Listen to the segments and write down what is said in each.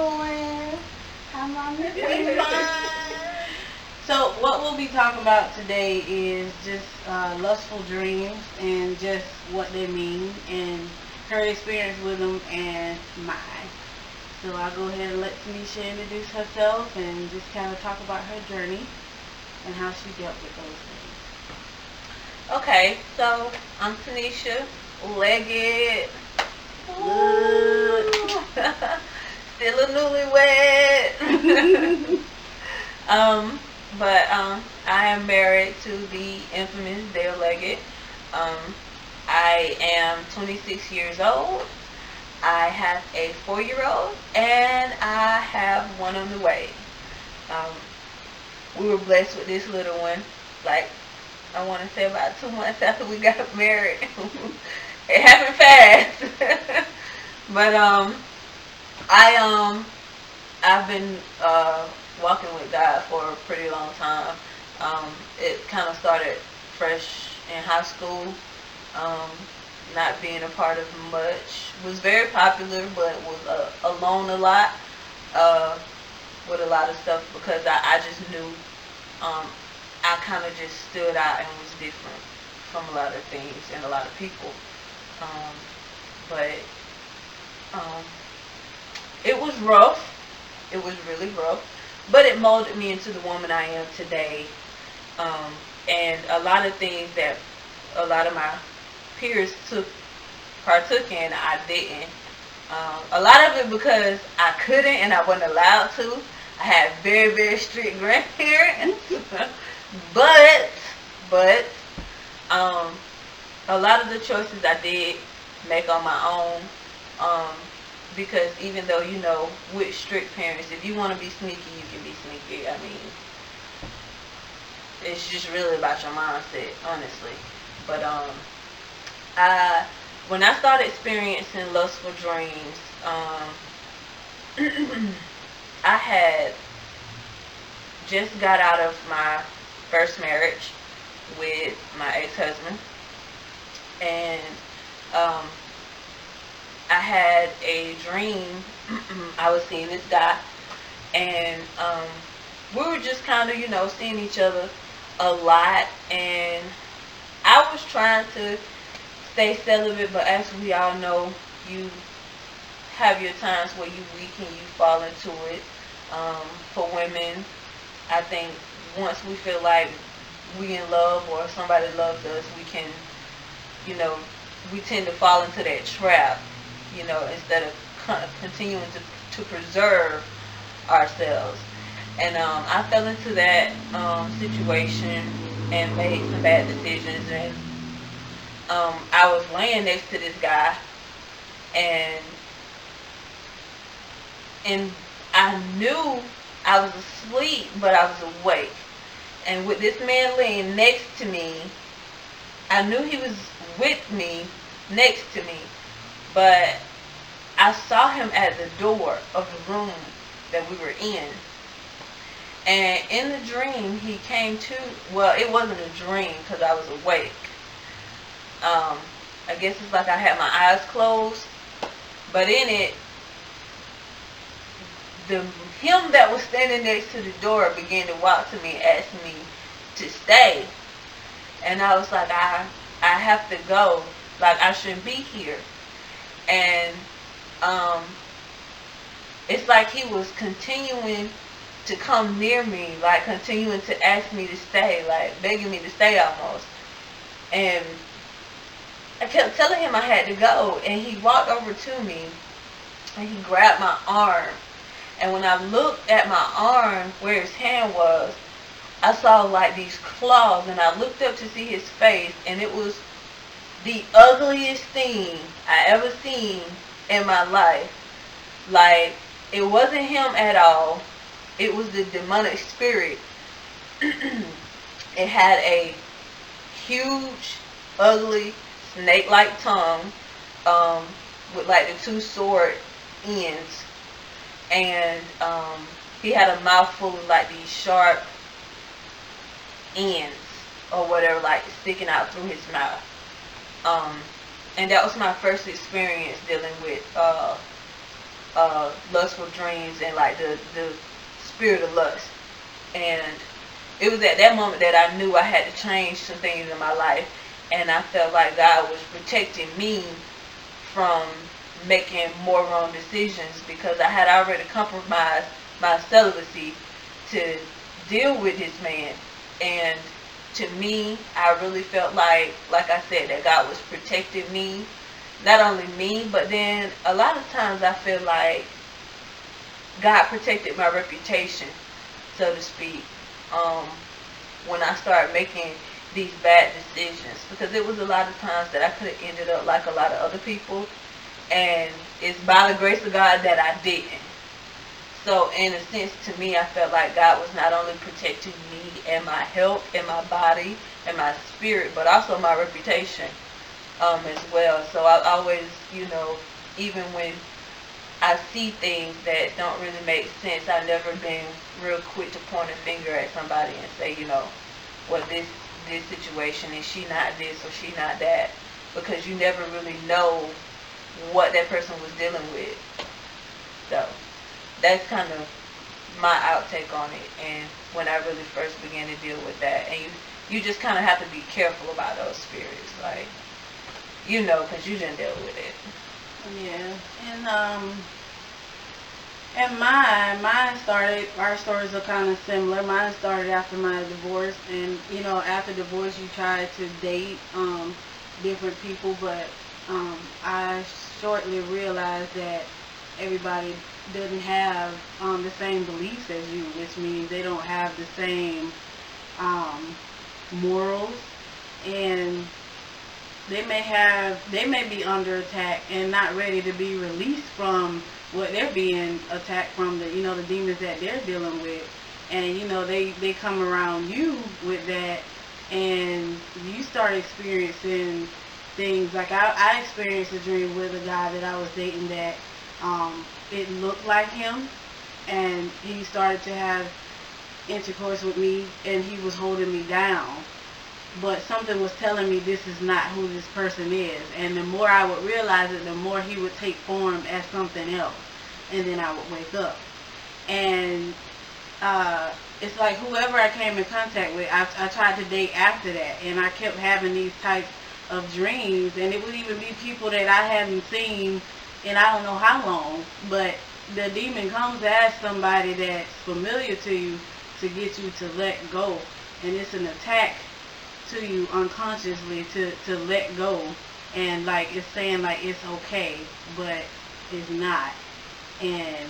doing? How my memory So what we'll be talking about today is just lustful dreams and just what they mean and her experience with them and mine. So I'll go ahead and let Tanisha introduce herself and just kind of talk about her journey and how she dealt with those Okay, so I'm Tanisha, legged, things. still a newlywed. um, but I am married to the infamous Dale Leggett. Um, I am 26 years old. I have a 4-year-old, and I have one on the way. Um, we were blessed with this little one, like I want to say about 2 months after we got married. It happened fast. But I've been walking with God for a pretty long time. It kind of started fresh in high school. Um, Not being a part of much. Was very popular, but was alone a lot uh, with a lot of stuff because I just knew I kind of just stood out and was different from a lot of things and a lot of people. Um, but um, it was rough. It was really rough. But it molded me into the woman I am today. Um, and a lot of things that a lot of my peers partook in, I didn't. A lot of it because I couldn't and I wasn't allowed to. I had very, very strict grandparents. but, but, um, a lot of the choices I did make on my own. Um, because even though, with strict parents, if you want to be sneaky, you can be sneaky. I mean, it's just really about your mindset, honestly. But, I when I started experiencing lustful dreams, I had just got out of my first marriage with my ex-husband, and um, I had a dream. I was seeing this guy, and we were just kind of, seeing each other a lot, and I was trying to stay celibate, but as we all know, you have your times where you weak and you fall into it. For women, I think once we feel like we in love or somebody loves us, we can, you know, we tend to fall into that trap, instead of continuing to preserve ourselves. And I fell into that situation and made some bad decisions. And I was laying next to this guy, and and I knew I was asleep, but I was awake. And with this man laying next to me, I knew he was with me, next to me, but I saw him at the door of the room that we were in. And in the dream, he came to, well, it wasn't a dream because I was awake. I guess it's like I had my eyes closed, but in it, the him that was standing next to the door began to walk to me and ask me to stay. And I was like, I have to go. Like, I shouldn't be here. And it's like he was continuing to come near me, like continuing to ask me to stay, like begging me to stay almost. And I kept telling him I had to go, and he walked over to me and he grabbed my arm. And when I looked at my arm where his hand was, I saw like these claws, and I looked up to see his face, and it was the ugliest thing I ever seen in my life. Like, it wasn't him at all. It was the demonic spirit. It had a huge, ugly, snake-like tongue, with like the two sword ends, and he had a mouth full of like these sharp ends or whatever, like sticking out through his mouth. And that was my first experience dealing with lustful dreams and like the spirit of lust. And it was at that moment that I knew I had to change some things in my life, and I felt like God was protecting me from making more wrong decisions because I had already compromised my celibacy to deal with this man. And to me, I really felt like I said, that God was protecting me, not only me, but then a lot of times I feel like God protected my reputation, so to speak, when I started making these bad decisions, because it was a lot of times that I could have ended up like a lot of other people, and it's by the grace of God that I didn't. So in a sense, to me, I felt like God was not only protecting me and my health and my body and my spirit, but also my reputation as well. So I always, even when I see things that don't really make sense, I've never been real quick to point a finger at somebody and say, well, this situation, is she not this or she not that? Because you never really know what that person was dealing with. So that's kind of my outtake on it, and when I really first began to deal with that. And you just kind of have to be careful about those spirits, like, because you didn't deal with it. Yeah, and mine started, our stories are kind of similar. Mine started after my divorce, and after divorce you try to date different people, but I shortly realized that everybody doesn't have the same beliefs as you, which means they don't have the same morals, and they may be under attack and not ready to be released from what they're being attacked from, the demons that they're dealing with. And they come around you with that, and you start experiencing things. Like I experienced a dream with a guy that I was dating that it looked like him, and he started to have intercourse with me, and he was holding me down, but something was telling me this is not who this person is. And the more I would realize it, the more he would take form as something else, and then I would wake up. And it's like whoever I came in contact with, I tried to date after that, and I kept having these types of dreams, and it would even be people that I hadn't seen in I don't know how long, but the demon comes as somebody that's familiar to you to get you to let go, and it's an attack to you unconsciously to let go, and like it's saying like it's okay, but it's not, and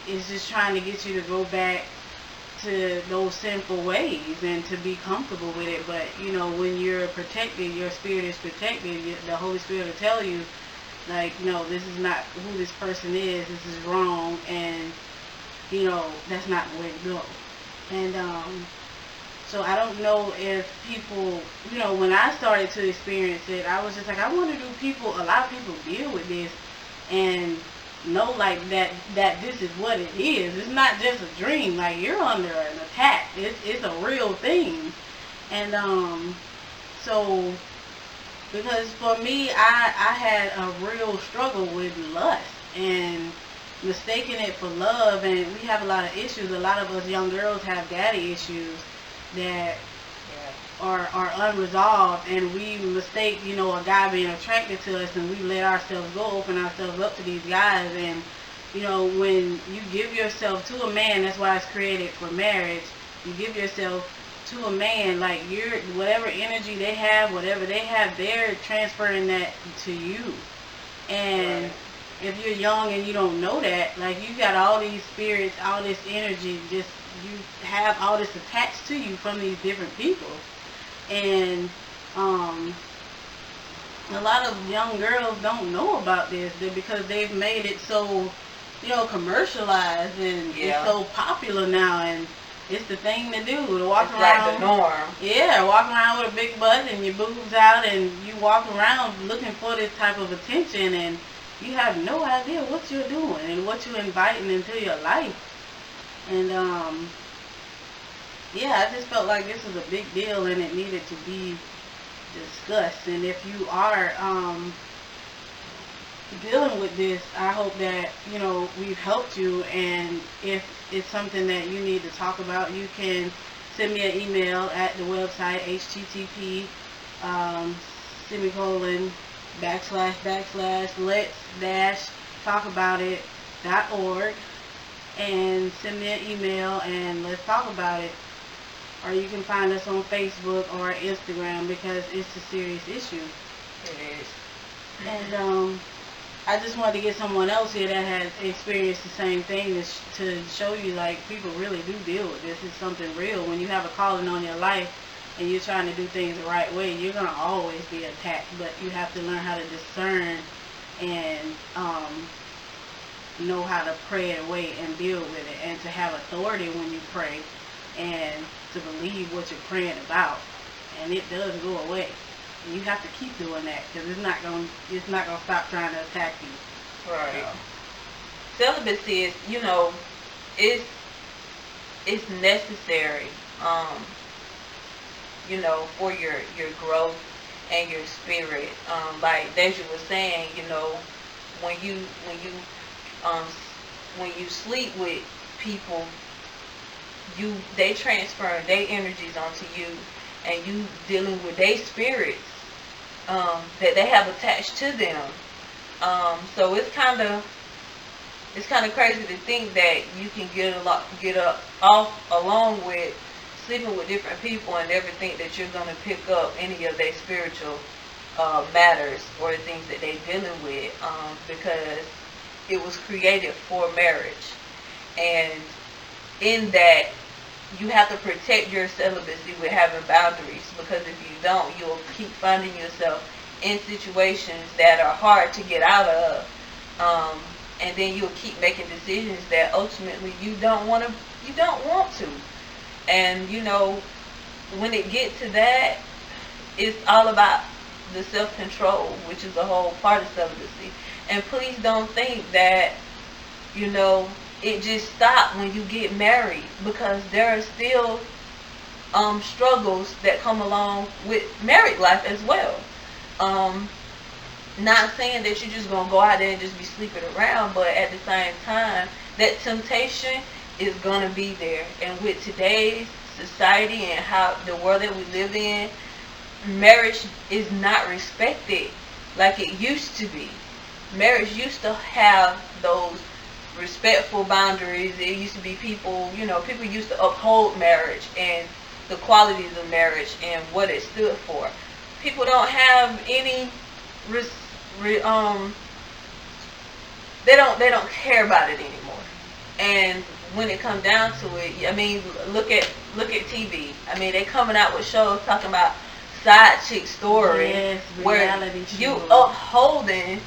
it's just trying to get you to go back to those sinful ways and to be comfortable with it. But when you're protected, your spirit is protected, the Holy Spirit will tell you, like, no, this is not who this person is, this is wrong, and that's not the way to go. And so I don't know if people, when I started to experience it, I was just like, I wonder, a lot of people deal with this and know like that this is what it is. It's not just a dream. Like, you're under an attack. It's a real thing. And so, because for me, I had a real struggle with lust and mistaking it for love, and we have a lot of issues. A lot of us young girls have daddy issues that are unresolved, and we mistake, a guy being attracted to us, and we let ourselves go, open ourselves up to these guys. And when you give yourself to a man, that's why it's created for marriage. You give yourself to a man, like, you're, whatever energy they have, whatever they have, they're transferring that to you. And if you're young and you don't know that, like, you got all these spirits, all this energy, just, you have all this attached to you from these different people. And a lot of young girls don't know about this because they've made it so, commercialized, and it's so popular now, and it's the thing to do, to walk it's around. like the norm. Yeah, walk around with a big butt and your boobs out, and you walk around looking for this type of attention, and you have no idea what you're doing and what you're inviting into your life. And I just felt like this was a big deal, and it needed to be discussed. And if you are dealing with this, I hope that, we've helped you. And if it's something that you need to talk about, you can send me an email at the website, http semicolon / let's dash talk about it.org, and send me an email and let's talk about it. Or you can find us on Facebook or Instagram, because it's a serious issue. It is. And I just wanted to get someone else here that has experienced the same thing to show you, like, people really do deal with this. It's something real. When you have a calling on your life and you're trying to do things the right way, you're going to always be attacked. But you have to learn how to discern and know how to pray it away and deal with it, and to have authority when you pray, and to believe what you're praying about, and it does go away. And you have to keep doing that, because it's not gonna stop trying to attack you. Right. Celibacy is, it's necessary, for your growth and your spirit. Like Deja was saying, when you when you sleep with people, they transfer their energies onto you, and you dealing with their spirits that they have attached to them. So it's kind of crazy to think that you can get off along with sleeping with different people and never think that you're going to pick up any of their spiritual matters or the things that they're dealing with, because it was created for marriage. And in that, you have to protect your celibacy with having boundaries, because if you don't, you'll keep finding yourself in situations that are hard to get out of, and then you'll keep making decisions that ultimately you don't want to. And when it gets to that, it's all about the self-control, which is a whole part of celibacy. And please don't think that it just stopped when you get married, because there are still struggles that come along with married life as well. Not saying that you're just going to go out there and just be sleeping around, but at the same time, that temptation is going to be there. And with today's society and how the world that we live in, marriage is not respected like it used to be. Marriage used to have those respectful boundaries. It used to be people used to uphold marriage and the qualities of marriage and what it stood for. People don't have any they don't care about it anymore. And when it comes down to it, I mean, look at TV. I mean, they coming out with shows talking about side chick story, yes, where you upholding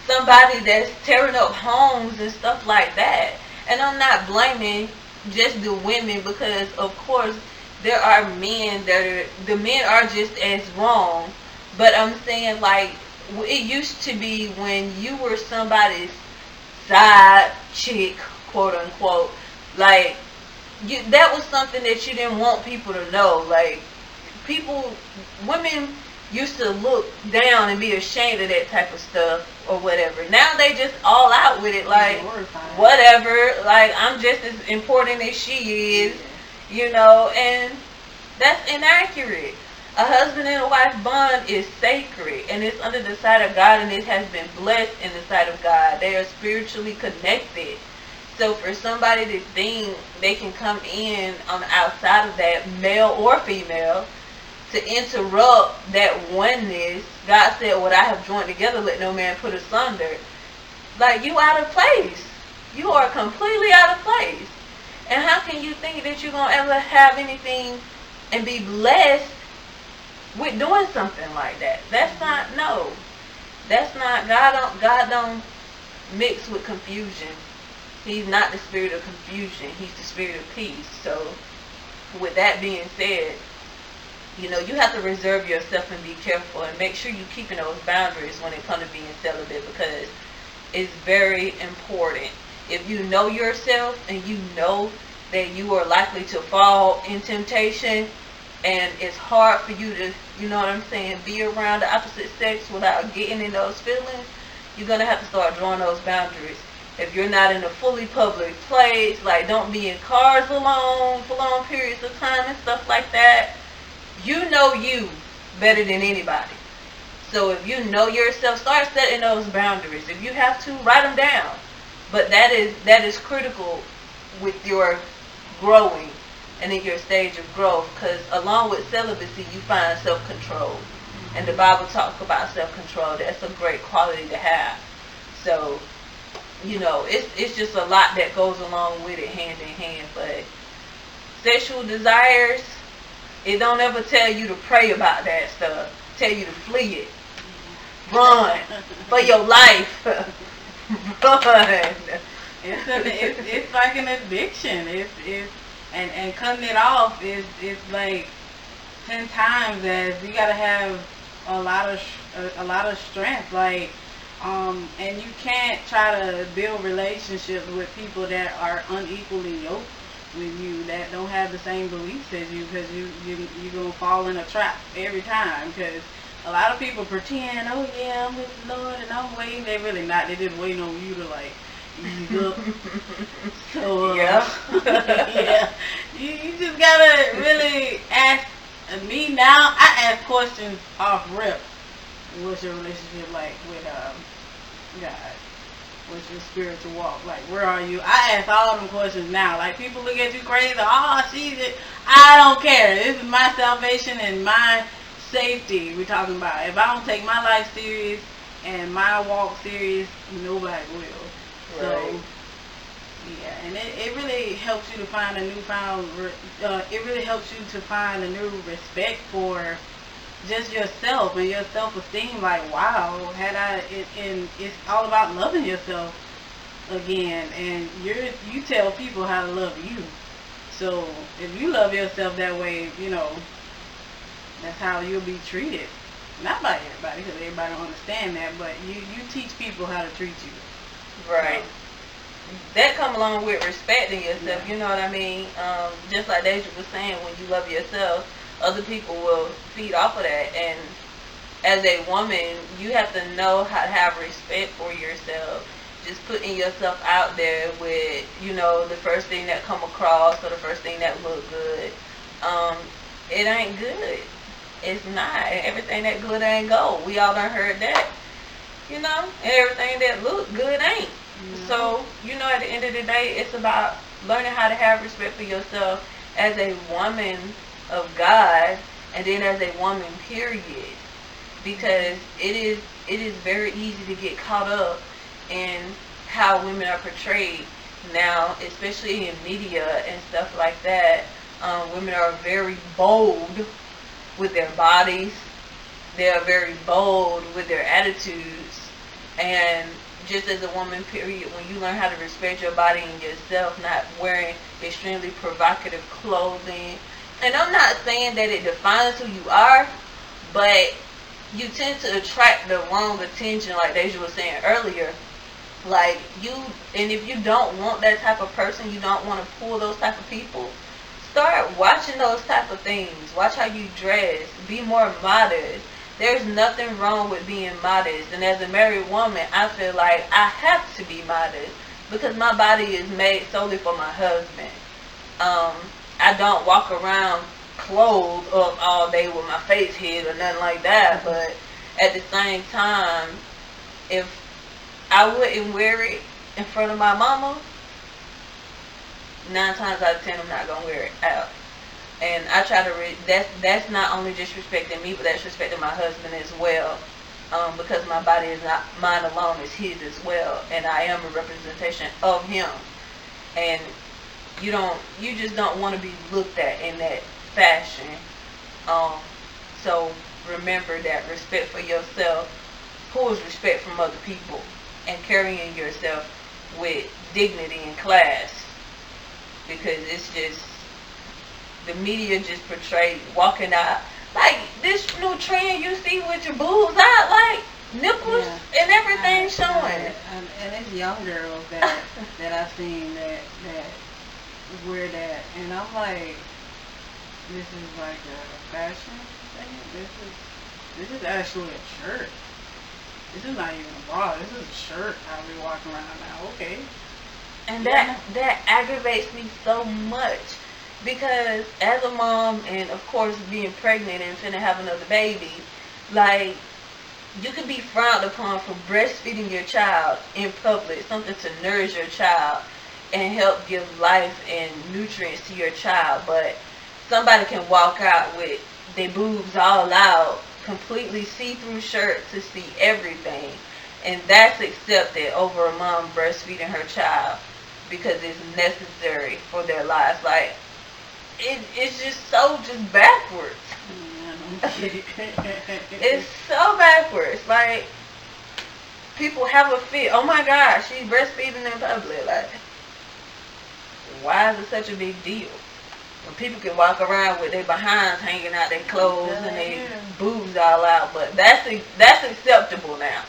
somebody that's tearing up homes and stuff like that. And I'm not blaming just the women, because of course there are men the men are just as wrong. But I'm saying, like, it used to be when you were somebody's side chick, quote unquote, like, that was something that you didn't want people to know. Like, women used to look down and be ashamed of that type of stuff or whatever. Now they just all out with it, like, whatever, like, I'm just as important as she is, and that's inaccurate. A husband and a wife bond is sacred, and it's under the sight of God, and it has been blessed in the sight of God. They are spiritually connected. So for somebody to think they can come in on the outside of that, male or female, to interrupt that oneness, God said, what I have joined together, let no man put asunder. Like, you out of place. You are completely out of place. And how can you think that you're going to ever have anything and be blessed with doing something like that? That's not, no. That's not, God don't mix with confusion. He's not the spirit of confusion. He's the spirit of peace. So, with that being said, you have to reserve yourself and be careful and make sure you're keeping those boundaries when it comes to being celibate, because it's very important. If you know yourself and you know that you are likely to fall in temptation, and it's hard for you to, be around the opposite sex without getting in those feelings, you're gonna have to start drawing those boundaries. If you're not in a fully public place, like don't be in cars alone for long periods of time and stuff like that. You know you better than anybody. So if you know yourself, start setting those boundaries. If you have to, write them down. But that is critical with your growing and in your stage of growth, because along with celibacy, you find self-control. And the Bible talks about self-control. That's a great quality to have. So, it's just a lot that goes along with it, hand in hand. But sexual desires, it don't ever tell you to pray about that stuff. Tell you to flee it. Run for your life. Run. It's like an addiction. And cutting it off is like 10 times as you gotta have a lot of strength. Like, and you can't try to build relationships with people that are unequally yoked with you, that don't have the same beliefs as you, because you're gonna fall in a trap every time. Because a lot of people pretend, oh yeah, I'm with the Lord and I'm waiting. They really not. They just waiting on you to like ease up. So yeah, yeah, you just gotta really ask. Me now, I ask questions off rip. What's your relationship like with God? What's your spiritual walk like? Where are you? I ask all them questions now. Like, people look at you crazy. Oh, she's it. I don't care. This is my salvation and my safety we're talking about. If I don't take my life serious and my walk serious, nobody will. Right. So, yeah, and it really helps you to find a newfound, it really helps you to find a new respect for just yourself and your self-esteem. Like, wow, and it's all about loving yourself again. And you tell people how to love you. So if you love yourself that way, that's how you'll be treated. Not by everybody, because everybody don't understand that, but you teach people how to treat you. Right. So, that come along with respecting yourself, yeah. You know what I mean? Just like Deja was saying, when you love yourself, other people will feed off of that. And as a woman, you have to know how to have respect for yourself. Just putting yourself out there with, the first thing that come across or the first thing that look good. It ain't good. It's not. Everything that good ain't gold. We all done heard that. And everything that look good ain't. So, at the end of the day, it's about learning how to have respect for yourself as a woman of God, and then as a woman, period. Because it is very easy to get caught up in how women are portrayed now, especially in media and stuff like that. Women are very bold with their bodies. They are very bold with their attitudes. And just as a woman, period, when you learn how to respect your body and yourself, not wearing extremely provocative clothing. And I'm not saying that it defines who you are, but you tend to attract the wrong attention, like Deja was saying earlier. Like, and if you don't want that type of person, you don't want to pull those type of people, start watching those type of things. Watch how you dress. Be more modest. There's nothing wrong with being modest. And as a married woman, I feel like I have to be modest because my body is made solely for my husband. I don't walk around clothed up all day with my face hid or nothing like that. But at the same time, if I wouldn't wear it in front of my mama, 9 times out of 10 I'm not gonna wear it out. And I try to that's not only disrespecting me, but that's respecting my husband as well, because my body is not mine alone, it's his as well, and I am a representation of him. And you just don't want to be looked at in that fashion. So remember that respect for yourself pulls respect from other people, and carrying yourself with dignity and class, because it's just the media just portrayed walking out like this new trend you see with your boobs out, like nipples and everything showing. And it's young girls that I've seen that wear that, and I'm like, this is like a fashion thing. This is actually a church. This is not even a bra. This is a shirt. I'll be walking around now. Okay. And that aggravates me so much because as a mom and of course being pregnant and finna have another baby, like you could be frowned upon for breastfeeding your child in public, something to nourish your child and help give life and nutrients to your child, but somebody can walk out with their boobs all out, completely see-through shirt to see everything, and that's accepted over a mom breastfeeding her child because it's necessary for their lives. Like it's just so just backwards. It's so backwards. Like people have a fit. Oh my gosh, she's breastfeeding in public. Like, why is it such a big deal? When people can walk around with their behinds hanging out, their clothes and their boobs all out, but that's acceptable now.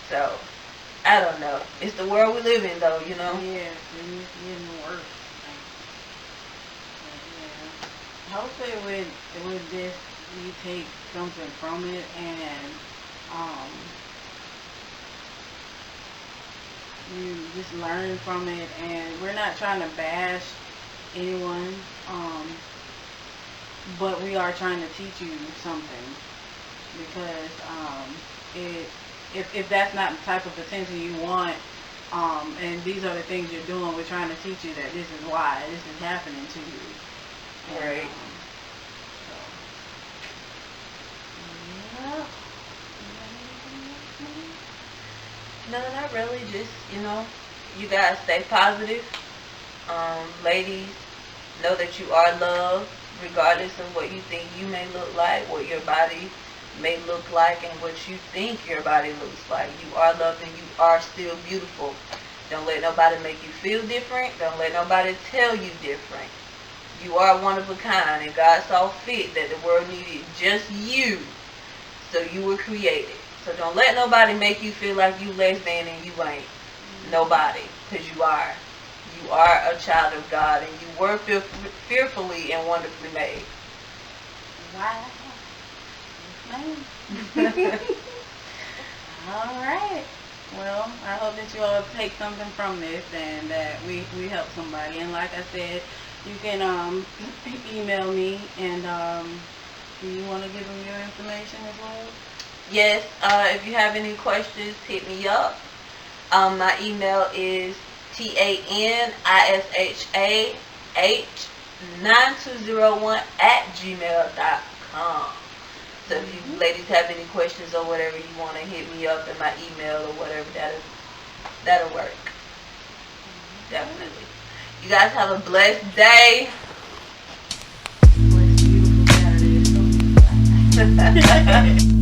So I don't know. It's the world we live in, though. You know. Yeah, it's getting worse. Yeah. Hopefully, with this, you take something from it and you just learn from it. And we're not trying to bash anyone, but we are trying to teach you something because if that's not the type of attention you want, and these are the things you're doing, we're trying to teach you that this is why this is happening to you. Right. No, not really. Just, you guys stay positive. Ladies, know that you are loved, regardless of what you think you may look like, what your body may look like, and what you think your body looks like. You are loved and you are still beautiful. Don't let nobody make you feel different. Don't let nobody tell you different. You are one of a kind, and God saw fit that the world needed just you, so you were created. So don't let nobody make you feel like you less than and you ain't. Nobody, because you are. You are a child of God, and you were fearfully and wonderfully made. Wow. All right. Well, I hope that you all take something from this and that we help somebody. And like I said, you can email me, and do you want to give them your information as well? Yes. If you have any questions, hit me up. My email is tanisha9201@gmail.com. So if you ladies have any questions or whatever, you want to hit me up in my email or whatever, that'll work. Definitely. You guys have a blessed day. Blessed, beautiful Saturday.